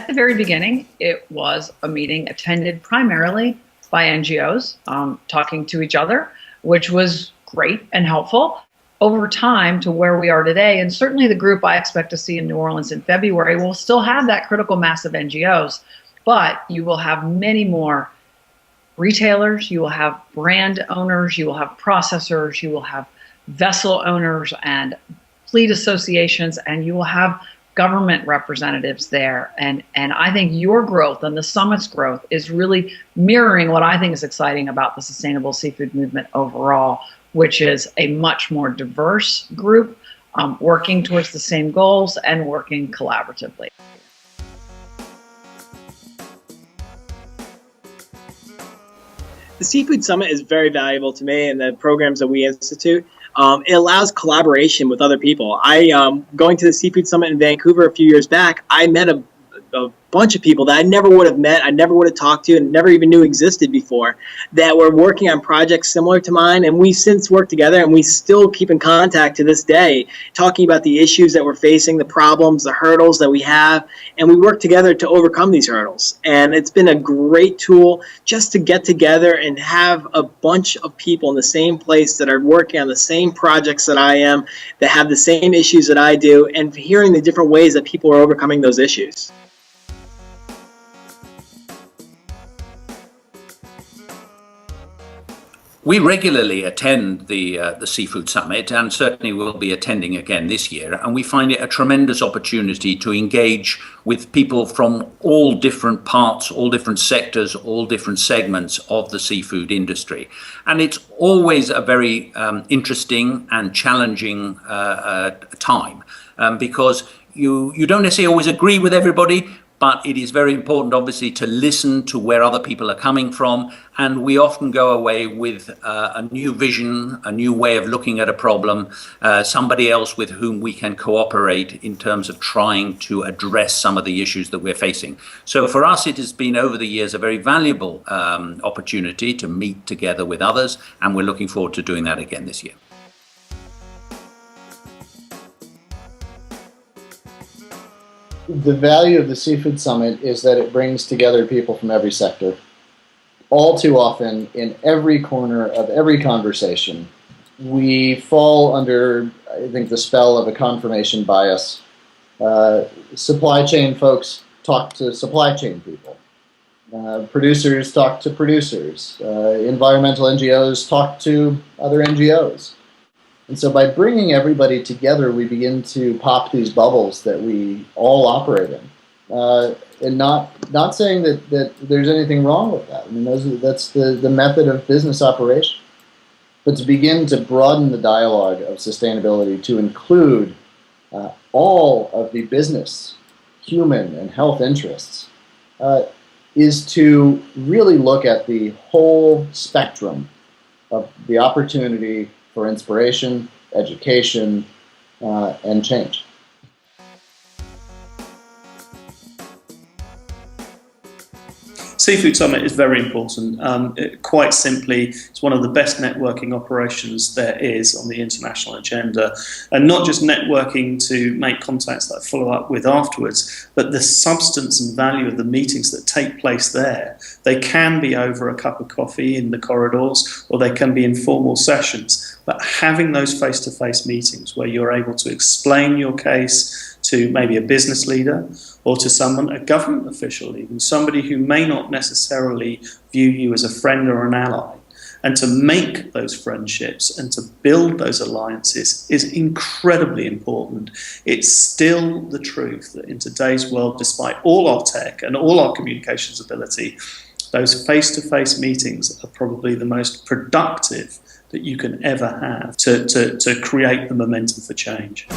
At the very beginning, it was a meeting attended primarily by NGOs talking to each other, which was great and helpful. Over time to where we are today, and certainly the group I expect to see in New Orleans in February will still have that critical mass of NGOs, but you will have many more retailers, you will have brand owners, you will have processors, you will have vessel owners and fleet associations, and you will have government representatives there. And I think your growth and the summit's growth is really mirroring what I think is exciting about the sustainable seafood movement overall, which is a much more diverse group working towards the same goals and working collaboratively. The Seafood Summit is very valuable to me and the programs that we institute. It allows collaboration with other people. Going to the Seafood Summit in Vancouver a few years back, I met a bunch of people that I never would have met, I never would have talked to, and never even knew existed before, that were working on projects similar to mine. And we since worked together, and we still keep in contact to this day, talking about the issues that we're facing, the problems, the hurdles that we have, and we work together to overcome these hurdles. And it's been a great tool just to get together and have a bunch of people in the same place that are working on the same projects that I am, that have the same issues that I do, and hearing the different ways that people are overcoming those issues. We regularly attend the Seafood Summit, and certainly will be attending again this year, and we find it a tremendous opportunity to engage with people from all different parts, all different sectors, all different segments of the seafood industry. And it's always a very interesting and challenging time because you don't necessarily always agree with everybody, but it is very important, obviously, to listen to where other people are coming from. And we often go away with a new vision, a new way of looking at a problem, somebody else with whom we can cooperate in terms of trying to address some of the issues that we're facing. So for us, it has been over the years a very valuable opportunity to meet together with others. And we're looking forward to doing that again this year. The value of the Seafood Summit is that it brings together people from every sector. All too often, in every corner of every conversation, we fall under, I think, the spell of a confirmation bias. Supply chain folks talk to supply chain people. Producers talk to producers. Environmental NGOs talk to other NGOs. And so by bringing everybody together, we begin to pop these bubbles that we all operate in. And not saying that there's anything wrong with that. I mean, that's the method of business operation. But to begin to broaden the dialogue of sustainability to include all of the business, human, and health interests is to really look at the whole spectrum of the opportunity for inspiration, education, and change. Seafood Summit is very important. Quite simply, it's one of the best networking operations there is on the international agenda. And not just networking to make contacts that I follow up with afterwards, but the substance and value of the meetings that take place there. They can be over a cup of coffee in the corridors, or they can be informal sessions. But having those face-to-face meetings where you're able to explain your case to maybe a business leader or to someone, a government official even, somebody who may not necessarily view you as a friend or an ally, and to make those friendships and to build those alliances is incredibly important. It's still the truth that in today's world, despite all our tech and all our communications ability, those face-to-face meetings are probably the most productive that you can ever have to create the momentum for change.